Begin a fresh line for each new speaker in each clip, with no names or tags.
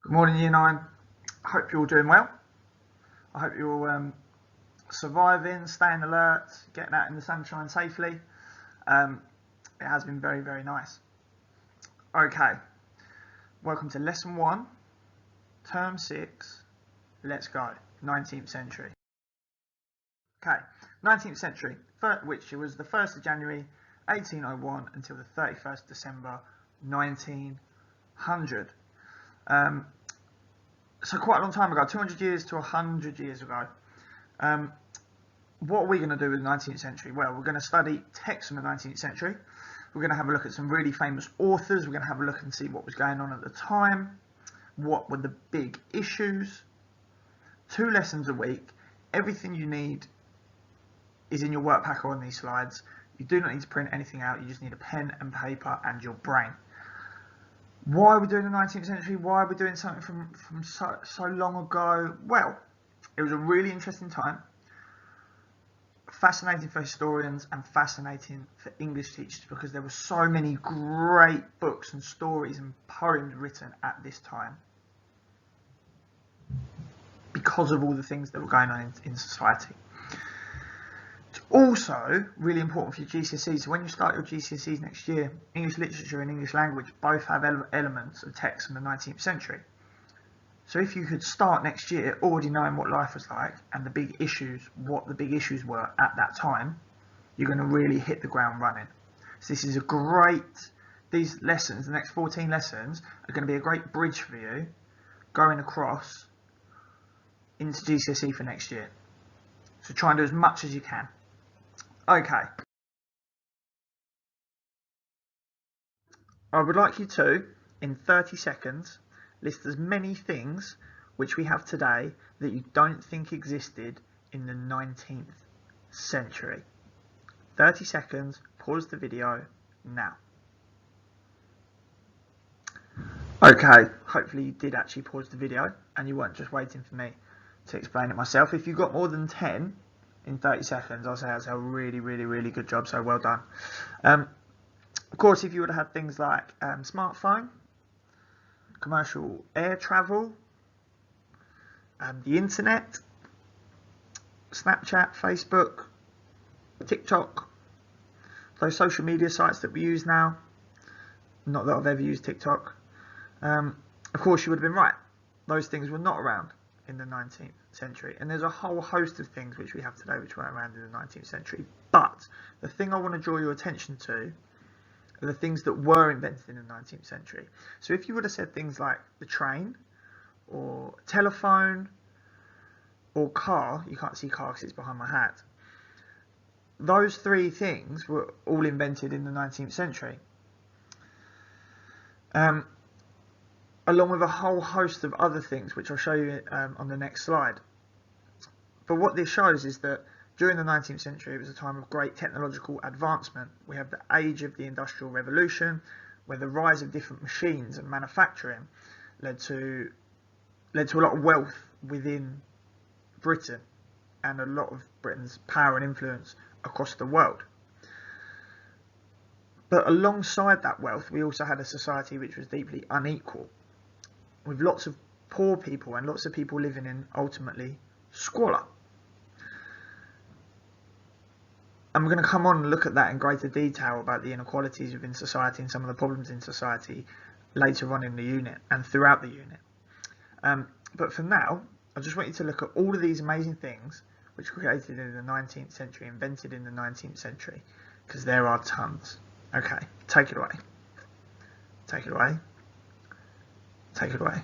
Good morning, Year 9. I hope you're all doing well. I hope you're all surviving, staying alert, getting out in the sunshine safely. It has been very, very nice. Okay, welcome to Lesson 1, Term 6, let's go, 19th century. Okay, 19th century, which was the 1st of January 1801 until the 31st December 1900. So quite a long time ago, 200 years to 100 years ago. What are we going to do with the 19th century? Well, we're going to study texts from the 19th century. We're going to have a look at some really famous authors. We're going to have a look and see what was going on at the time. What were the big issues? 2 lessons a week. Everything you need is in your work pack or on these slides. You do not need to print anything out. You just need a pen and paper and your brain. Why are we doing the 19th century? Why are we doing something from so long ago? Well, it was a really interesting time. Fascinating for historians and fascinating for English teachers because there were so many great books and stories and poems written at this time because of all the things that were going on in society. It's also really important for your GCSEs. So when you start your GCSEs next year, English literature and English language both have elements of text from the 19th century. So if you could start next year already knowing what life was like and the big issues, what the big issues were at that time, you're going to really hit the ground running. So this is a great, these lessons, the next 14 lessons are going to be a great bridge for you going across into GCSE for next year. So try and do as much as you can. Okay. I would like you to, in 30 seconds, list as many things which we have today that you don't think existed in the 19th century. 30 seconds, pause the video now. Okay, hopefully you did actually pause the video and you weren't just waiting for me to explain it myself. If you got more than 10 in 30 seconds, I'll say that's a really, really, really good job, so well done. Of course, if you would have had things like smartphone, commercial air travel, the internet, Snapchat, Facebook, TikTok, those social media sites that we use now, not that I've ever used TikTok, of course you would have been right. Those things were not around in the 19th century, and there's a whole host of things which we have today which weren't around in the 19th century. But the thing I want to draw your attention to are the things that were invented in the 19th century. So if you would have said things like the train or telephone or car, you can't see car because it's behind my hat, those 3 things were all invented in the 19th century. Along with a whole host of other things which I'll show you on the next slide. But what this shows is that during the 19th century it was a time of great technological advancement. We have the age of the Industrial Revolution, where the rise of different machines and manufacturing led to a lot of wealth within Britain and a lot of Britain's power and influence across the world. But alongside that wealth we also had a society which was deeply unequal, with lots of poor people and lots of people living in, ultimately, squalor. And we're going to come on and look at that in greater detail about the inequalities within society and some of the problems in society later on in the unit and throughout the unit. But for now, I just want you to look at all of these amazing things which were created in the 19th century, invented in the 19th century, because there are tons. Okay, take it away. Take it away. Take it away.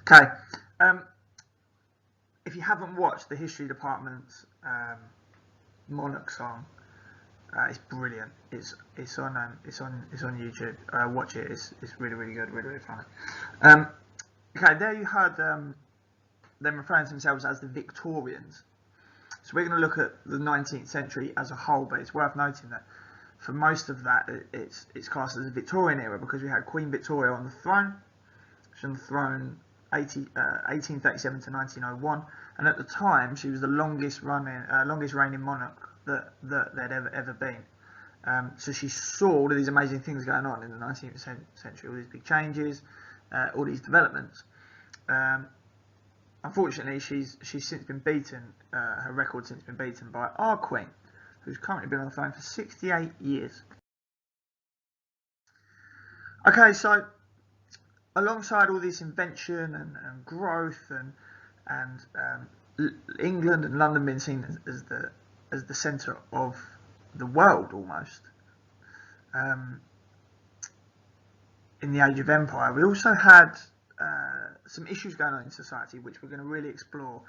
Okay, if you haven't watched the history department's Monarch Song, it's brilliant. It's on YouTube. Watch it. It's really, really good. Really, really funny. Okay, there you heard them referring to themselves as the Victorians. So we're going to look at the 19th century as a whole, but it's worth noting that for most of that it's classed as a Victorian era because we had Queen Victoria on the throne. She was on the throne 1837 to 1901, and at the time she was the longest reigning monarch that there'd ever been. So she saw all of these amazing things going on in the 19th century, all these big changes, all these developments. Unfortunately, she's since been beaten. Her record's since been beaten by our Queen, who's currently been on the throne for 68 years. Okay, so alongside all this invention and growth and England and London being seen as the centre of the world almost, in the age of empire, we also had some issues going on in society, which we're going to really explore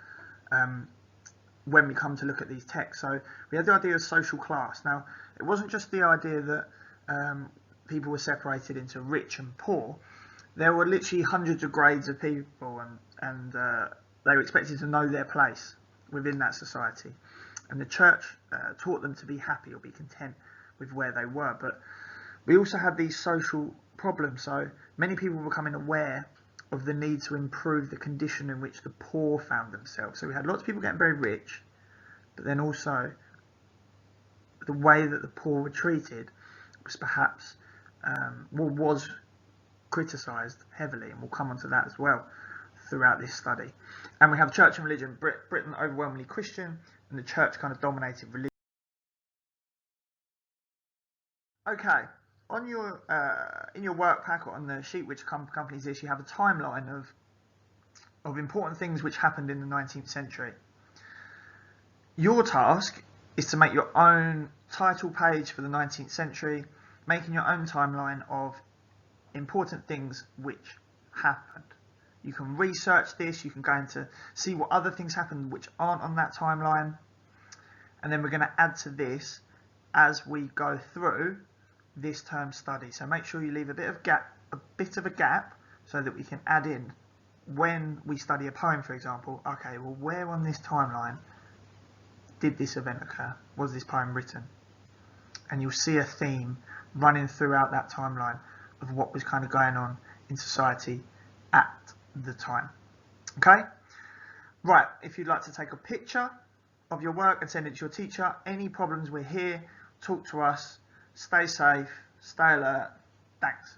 when we come to look at these texts. So we had the idea of social class. Now, it wasn't just the idea that people were separated into rich and poor. There were literally hundreds of grades of people, and they were expected to know their place within that society. And the church taught them to be happy or be content with where they were. But we also had these social problems. So many people were becoming aware of the need to improve the condition in which the poor found themselves. So we had lots of people getting very rich, but then also the way that the poor were treated was perhaps was criticised heavily, and we'll come onto that as well throughout this study. And we have church and religion. Britain overwhelmingly Christian, and the church kind of dominated religion. Okay, on your in your work pack or on the sheet which accompanies this, you have a timeline of important things which happened in the 19th century. Your task is to make your own title page for the 19th century, making your own timeline of important things which happened. You can research this, you can go into see what other things happened which aren't on that timeline, and then we're going to add to this as we go through this term study. So make sure you leave a bit of a gap so that we can add in when we study a poem, for example. Okay, well, where on this timeline did this event occur? Was this poem written? And you'll see a theme running throughout that timeline of what was kind of going on in society at the time. Okay? Right, if you'd like to take a picture of your work and send it to your teacher, any problems, we're here, talk to us, stay safe, stay alert, thanks.